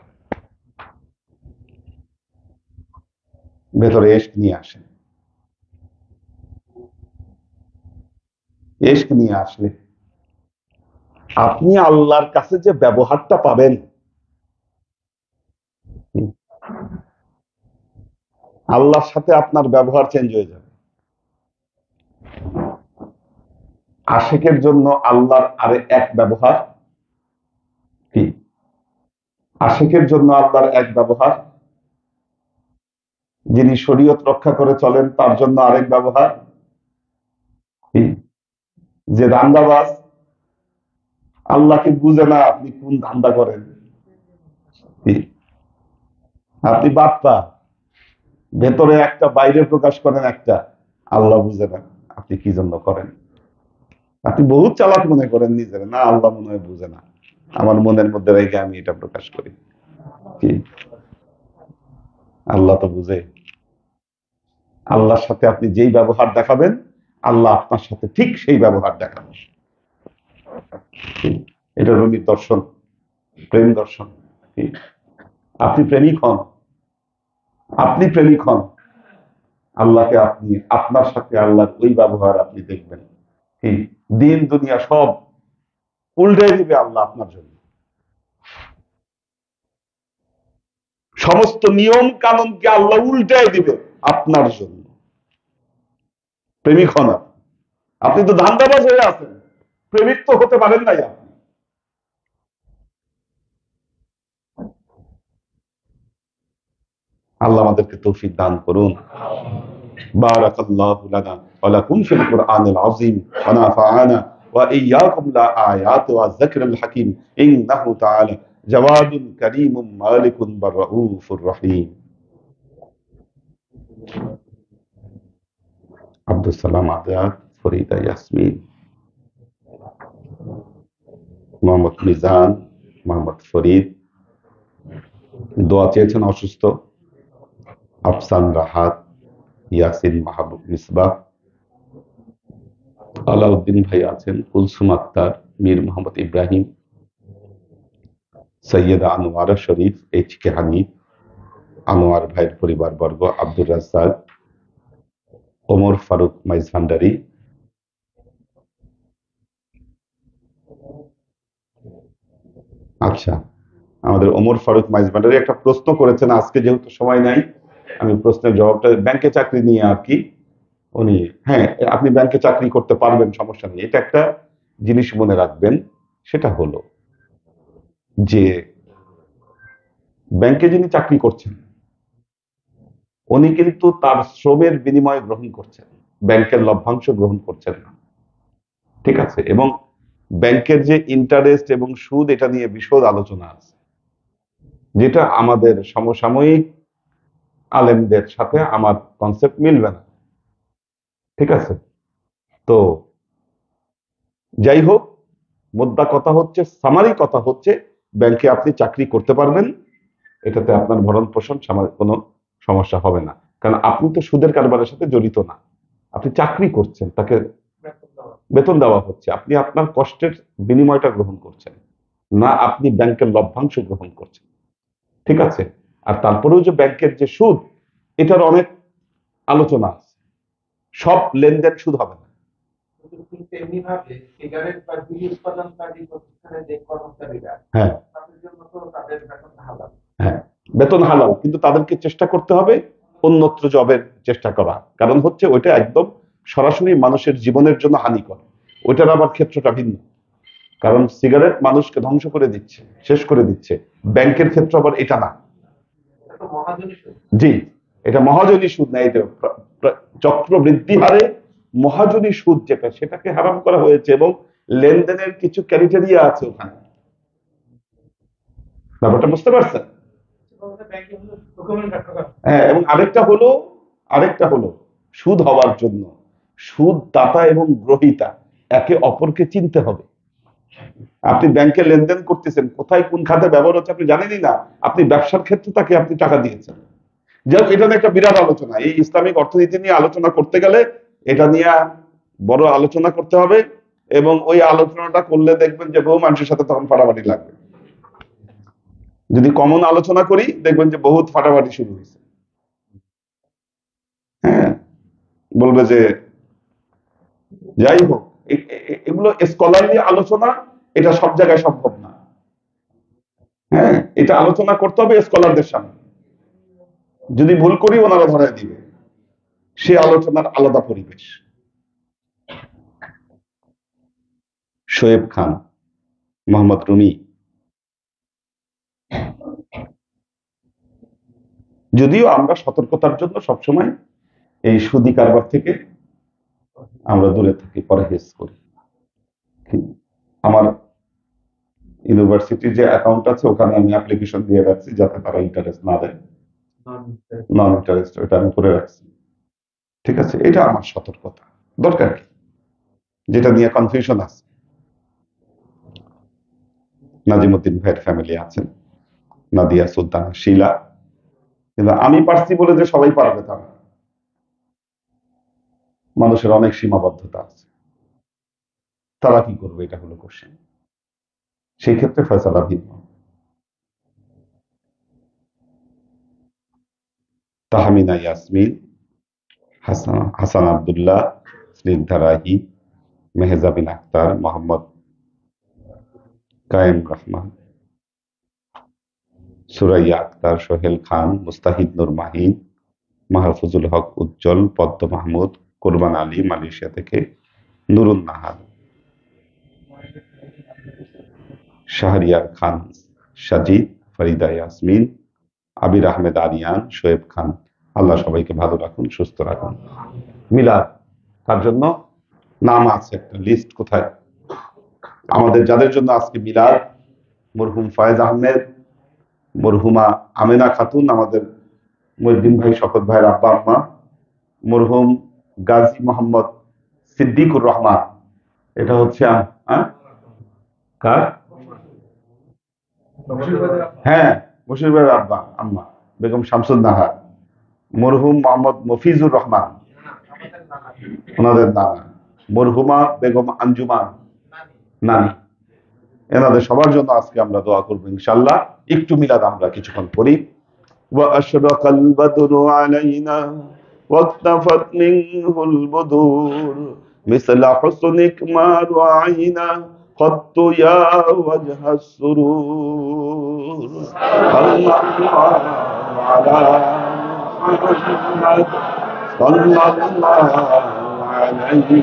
S1: ভেতরে ইশক নিয়ে আসেন। ইশক নিয়ে আসলে আপনি আল্লাহর কাছে যে ব্যবহারটা পাবেন, আল্লাহর সাথে আপনার ব্যবহার চেঞ্জ হয়ে যাবে। আশেকের জন্য আল্লাহর আরে এক ব্যবহার কি? আশেকের জন্য আল্লাহর এক ব্যবহার, যিনি শরীয়ত রক্ষা করে চলেন তার জন্য আরেক ব্যবহার কি? যে ধান্দাবাজ, আল্লাহকে বুঝে না আপনি কোন ধান্দা করেন কি? আপনি বাপ্পা, ভেতরে একটা বাইরে প্রকাশ করেন একটা, আল্লাহ বুঝে না আপনি কি জন্য করেন। আপনি বহুত চালাক মনে করেন নিজের, না আল্লাহ মনে হয় বুঝে না, আমার মনের মধ্যে রেখে আমি এটা প্রকাশ করি কি? আল্লাহ তো বুঝে। আল্লাহর সাথে আপনি যেই ব্যবহার দেখাবেন, আল্লাহ আপনার সাথে ঠিক সেই ব্যবহার দেখাবেন। এটা রুমির দর্শন, প্রেম দর্শন। আপনি প্রেমিক হন, আপনি প্রেমিক হন, আল্লাহকে আপনি আপনার সাথে আল্লাহর ওই ব্যবহার আপনি দেখবেন কি? দিন দুনিয়া সব উল্টে দিবে আল্লাহ আপনার জন্য। সমস্ত নিয়ম কানুনকে আল্লাহ উল্টে দিবে আপনার জন্য। প্রেমিক হন আপনি তো ধান্দাবাজ হয়ে আছেন, প্রেমিক তো হতে পারেন নাই আপনি। আল্লাহ আমাদেরকে তৌফিক দান করুন। বারাকাল্লাহু লানা ওয়া লাকুম ফিল কুরআনিল আযীম ওয়া নাফা'ানা ওয়া ইয়্যাকুম লা আয়াতি ওয়া যিকরিল হাকীম ইন্নাহু তাআলা জাওয়াদুন কারীমুম মালিকুন বাররাউফুর রহিম। আব্দুস সালাম আজাদ, ফরিদা ইয়াসমিন, মোহাম্মদ মিজান, মোহাম্মদ ফরিদ দোয়া চেয়েছেন অসুস্থ। আফসান রাহাত, ইয়াসিন মাহবুব মিসবাহ, আলাউদ্দিন ভাই আছেন, কুলসুম আক্তার, মীর মোহাম্মদ ইব্রাহিম, সৈয়দা আনোয়ারা শরীফ, এইচ কে হানিফ, আনোয়ার ভাইয়ের পরিবার বর্গ, আব্দুর রাজ্জাক, ওমর ফারুক মাইজ ভান্ডারী, আচ্ছা আমাদের ওমর ফারুক মাইজ ভান্ডারী একটা প্রশ্ন করেছেন, আজকে যেহেতু সময় নাই আমি প্রশ্নের জবাবটা, ব্যাংকে চাকরি নিয়ে আর কি উনি, হ্যাঁ আপনি ব্যাংকে চাকরি করতে পারবেন, সমস্যা নেই। এটা একটা জিনিস মনে রাখবেন, সেটা হলো যে ব্যাংকে যিনি চাকরি করছেন উনি কিন্তু তার শ্রমের বিনিময় গ্রহণ করছেন, ব্যাংকের লভ্যাংশ গ্রহণ করছেন না, ঠিক আছে? এবং ব্যাংকের যে ইন্টারেস্ট এবং সুদ, এটা নিয়ে বিশদ আলোচনা আছে, যেটা আমাদের সমসাময়িক আলেমদের সাথে আমার কনসেপ্ট মিলবে না, ঠিক আছে? তো যাই হোক, মোদ্দা কথা হচ্ছে, সামারি কথা হচ্ছে, ব্যাংকে আপনি চাকরি করতে পারবেন, এটাতে আপনার ভরণ পোষণ কোনো সমস্যা হবে না, কারণ আপনি তো সুদের কারবারের সাথে জড়িত না, আপনি চাকরি করছেন, তাকে বেতন দেওয়া হচ্ছে, আপনি আপনার কষ্টের বিনিময়টা গ্রহণ করছেন না, আপনি ব্যাংকের লভ্যাংশ গ্রহণ করছেন, ঠিক আছে? আর তারপরেও যে ব্যাংকের যে সুদ, এটার অনেক আলোচনা আছে, সব লেনদেন সুদ হবে না। হ্যাঁ হ্যাঁ, বেতন হালাল, কিন্তু তাদেরকে চেষ্টা করতে হবে অন্যত্র জবের চেষ্টা করা, কারণ হচ্ছে ওইটা একদম সরাসরি মানুষের জীবনের জন্য হানিকর, ওইটার আবার ক্ষেত্রটা ভিন্ন, কারণ সিগারেট মানুষকে ধ্বংস করে দিচ্ছে, শেষ করে দিচ্ছে, ব্যাংকের ক্ষেত্র আবার এটা না। জি, এটা মহাজনী সুদ না, এটা চক্রবৃদ্ধি হারে মহাজনী সুদ, যেটা সেটাকে হারাম করা হয়েছে, এবং লেনদেনের কিছু ক্রাইটেরিয়া আছে ওখানে, ব্যাপারটা বুঝতে পারছেন? হ্যাঁ, এবং আরেকটা হলো সুদ হওয়ার জন্য সুদ দাতা এবং গ্রহীতা একে অপরকে চিনতে হবে। আপনি ব্যাংকে লেনদেন করতেছেন, কোথায় কোন খাতে ব্যবহার হচ্ছে আপনি জানেনই না, আপনি ব্যবসার ক্ষেত্রে তাকে আপনি টাকা দিয়েছেন। যাই হোক, এটা নিয়ে একটা বিরাট আলোচনা, এই ইসলামিক অর্থনীতি নিয়ে আলোচনা করতে গেলে এটা নিয়ে বড় আলোচনা করতে হবে, এবং ওই আলোচনাটা করলে দেখবেন যে বহু মানুষের সাথে তখন ফাটাফাটি লাগবে। যদি কমন আলোচনা করি দেখবেন যে বহুত ফাটাফাটি শুরু হয়েছে। হ্যাঁ, বলবে যে যাই হোক, এগুলো স্কলারলি আলোচনা, এটা সব জায়গায় সম্ভব না। হ্যাঁ, এটা আলোচনা করতে হবে স্কলারদের সামনে, যদি ভুল করি ওনারা ধরায় দিবে, সে আলোচনার আলাদা পরিবেশ। শোয়েব খান, মোহাম্মদ রুমি, যদিও আমরা সতর্কতার জন্য সবসময় এই সুদী কারবার থেকে আমরা দূরে থাকি, পরহেজ করি। আমার ইউনিভার্সিটির যে অ্যাকাউন্ট আছে ওখানে আমি অ্যাপ্লিকেশন দিয়ে রাখছি যাতে তারা ইন্টারেস্ট না দেয়, নন ইন্টারেস্ট, এটা আমি করে রাখছি। ঠিক আছে, এটা আমার সতর্কতা। দরকার কি, যেটা নিয়ে কনফিউশন আছে। নাজিমুদ্দিন ভাইয়ের ফ্যামিলি আছেন, নাদিয়া সুলতানা, শিলা, কিন্তু আমি পারছি বলে যে সবাই পারবে তা না, মানুষের অনেক সীমাবদ্ধতা আছে। তারা কি করবে, এটা হলো কোশ্চেন। সেই ক্ষেত্রে ফয়সালা ভিন্ন। তাহমিনা ইয়াসমিন, হাসান আব্দুল্লাহ, স্নিগ্ধা রাহি, মেহজাবিন আক্তার, মোহাম্মদ কায়েম রহমান, সুরাইয়া আক্তার, সোহেল খান, মুস্তাহিদ নূর মাহিন, মাহফুজুল হক উজ্জ্বল, পদ্ম মাহমুদ, কোরবান আলী মালয়েশিয়া থেকে, নুরুন নাহার, শাহরিয়ার খান সাজিদ, ফরিদা ইয়াসমিন, আবির আহমেদ আরিয়ান, শোয়েব খান। আল্লাহ সবাইকে ভালো রাখুন, সুস্থ রাখুন। মিলাদ, তার জন্য নাম আছে, একটা লিস্ট। কোথায়? আমাদের যাদের জন্য আজকে মিলাদ, মরহুম ফয়েজ আহমেদ, মরহুমা আমেনা খাতুন, আমাদের মহিউদ্দিন ভাই শকত ভাইয়ের আব্বা আম্মা, মরহুম গাজী মোহাম্মদ সিদ্দিকুর রহমান, এটা হচ্ছে কার? হ্যাঁ, বশির ভাইয়ের আব্বা আম্মা বেগম শামসুন নাহার, মরহুম মোহাম্মদ মফিজুর রহমান, ওনাদের নানা, মরহুমা বেগম আঞ্জুমান নানি, এনাদের সবার জন্য আজকে আমরা দোয়া করবো ইনশাআল্লাহ। একটু মিলাদ আমরা কিছুক্ষণ করি। وأشرق البدر علينا واقتفت منه البدور مثل حسنك ما رأينا قط يا وجه السرور صلى الله على محمد صلى الله عليه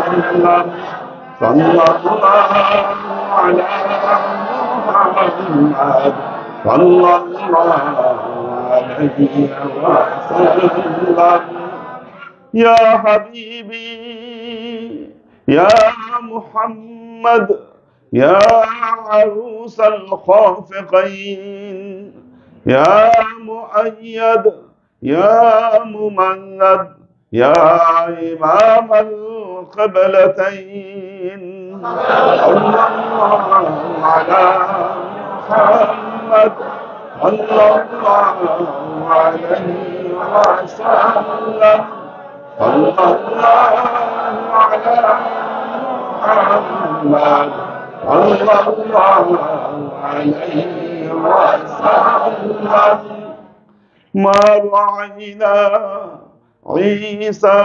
S1: وسلم صلى الله على محمد صلى الله عليه وسلم يا حبيبي يا محمد يا عروس الخافقين يا مؤيد يا ممند يا إمام القبلتين الله على محمد صلى الله عليه وسلم صلى الله على محمد صلى الله عليه وسلم ما رأينا عيسى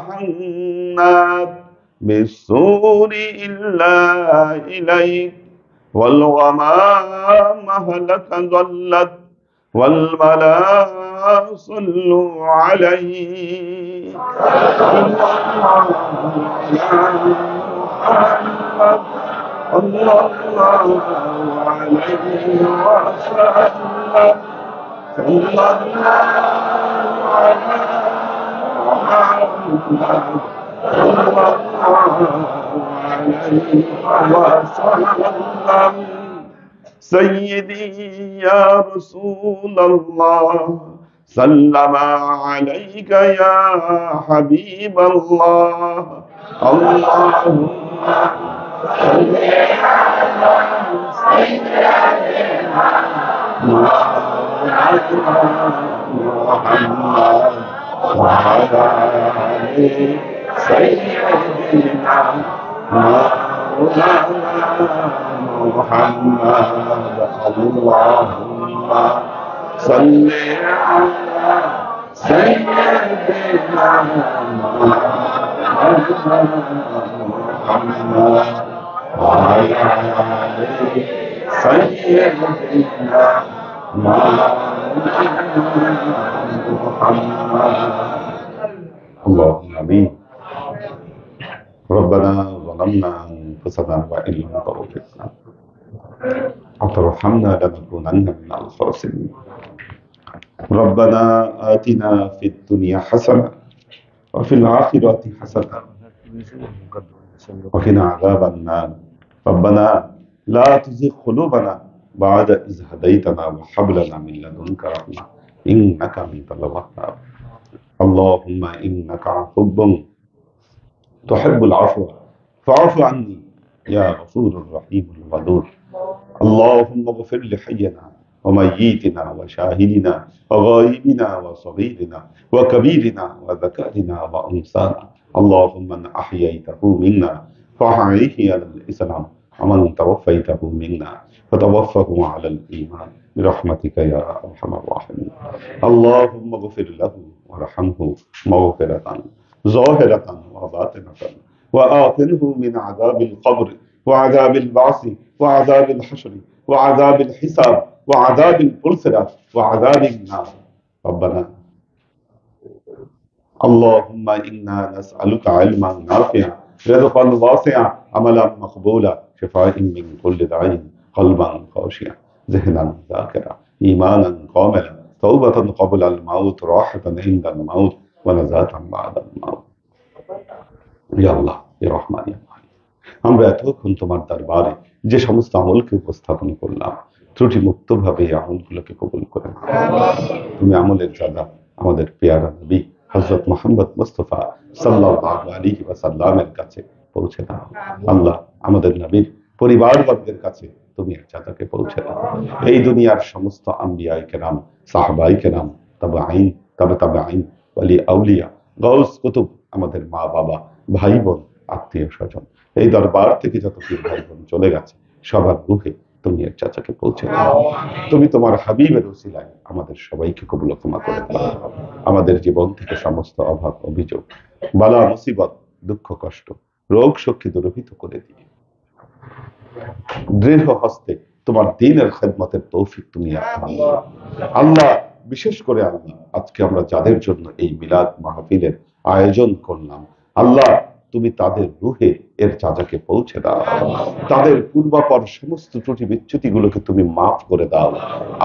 S1: حنات بالسور إلا إليك والغمام هلك ظلت والملا صلوا عليه صلى الله على محمد صلى الله عليه وسلم صلى الله على محمد صلى الله عليه وسلم سيدي يا رسول الله سلم عليك يا حبيب الله اللهم صل على سيدنا محمد وعلى آل سيدنا مولانا محمد اللهم صل على سيدنا محمد وعلى آل سيدنا محمد اللهم آمين ربنا ظلمنا أنفسنا وإن لم تغفر لنا وترحمنا لنكونن من الخاسرين ربنا آتنا في الدنيا حسنة وفي الآخرة حسنة وقنا عذاب النار ربنا لا تزغ قلوبنا بعد إذ هديتنا وهب لنا من لدنك رحمة إنك أنت الوهاب اللهم إنك عفو تحب العفو فاعف عني يا غفور الرحيم الغدور اللهم اغفر لحينا وميتنا وشاهدنا وغائبنا وصغيرنا وكبيرنا وذكرنا وأنثانا اللهم من أحييته منا فأحيه على الإسلام ومن توفيته منا فتوفه على الإيمان برحمتك يا أرحم الراحمين اللهم اغفر له وارحمه مغفرة ظاهرة وباطنة وآتنه من عذاب القبر وعذاب البعث وعذاب الحشر وعذاب الحساب وعذاب الألسرة وعذاب النار ربنا اللهم إنا نسألك علما نافعا رزقا واسعا عملا مقبولا شفاء من كل داء قلبا خاشعا ذهنا ذاكرا إيمانا كاملا توبة قبل الموت راحة عند الموت ونجاة بعد الموت ইয়া আল্লাহ ইয়া রহমান ইয়া রহিম আমরা এতক্ষণ তোমার দরবারে যে সমস্ত আমলকে উপস্থাপন করলাম ত্রুটি মুক্ত ভাবে এই আমলগুলোকে কবুল করে নাও তুমি আমলের জাদা আমাদের পেয়ারা নবী হযরত মুহাম্মদ মুস্তাফা সাল্লাল্লাহু আলাইহি ওয়াসাল্লামের কাছে পৌঁছে দাও আল্লাহ আমাদের নবীর পরিবারবর্গের কাছে তুমি এর জাদাকে পৌঁছে দাও এই দুনিয়ার সমস্ত আম্বিয়ায়ে কেরাম সাহাবায়ে কেরাম তাবেঈন তাবেঈন ওয়ালি আউলিয়া গাউস কুতুব আমাদের মা বাবা ভাই বোন আত্মীয় স্বজন এই দরবার থেকে যত পীর ভাই বোন চলে গেছে সবার রূহে তুমি এর চাচাকে পৌঁছে দাও তুমি তোমার হাবিবের ওসিলায় আমাদের সবাইকে কবুল ক্ষমা করে দাও আমাদের জীবন থেকে সমস্ত অভাব অভিযোগ বালা মুসিবত দুঃখ কষ্ট রোগ শক্তি দূরীভূত করে দিয়ে দৃঢ় হস্তে তোমার দ্বীনের খেদমতের তৌফিক তুমি আল্লাহ বিশেষ করে আল্লাহ আজকে আমরা যাদের জন্য এই মিলাদ মাহফিলের আয়োজন করলাম আল্লাহ তুমি তাদের রুহে এর চাচাকে পৌঁছে দাও তাদের পূর্বাপর সমস্ত ত্রুটি বিচ্যুতি গুলোকে তুমি মাফ করে দাও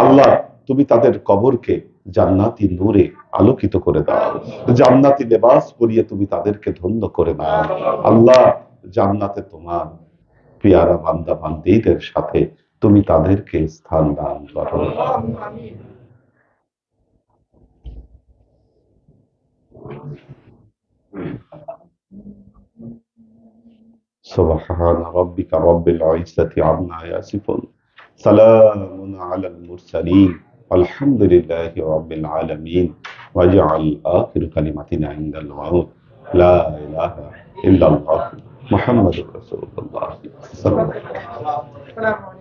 S1: আল্লাহ তুমি তাদের কবরকে জান্নাতি নূরে আলোকিত করে দাও জান্নাতি লেবাস পরিয়ে তুমি তাদেরকে ধন্য করে দাও আল্লাহ জান্নাতে তোমার পিয়ারা বান্দা বান্দীদের সাথে তুমি তাদেরকে স্থান দান করো سبحان ربك رب العزة عما يصفون سلام على المرسلين والحمد لله رب العالمين واجعل آخر كلمتنا عند الموت لا إله إلا الله محمد رسول الله صلى الله عليه وسلم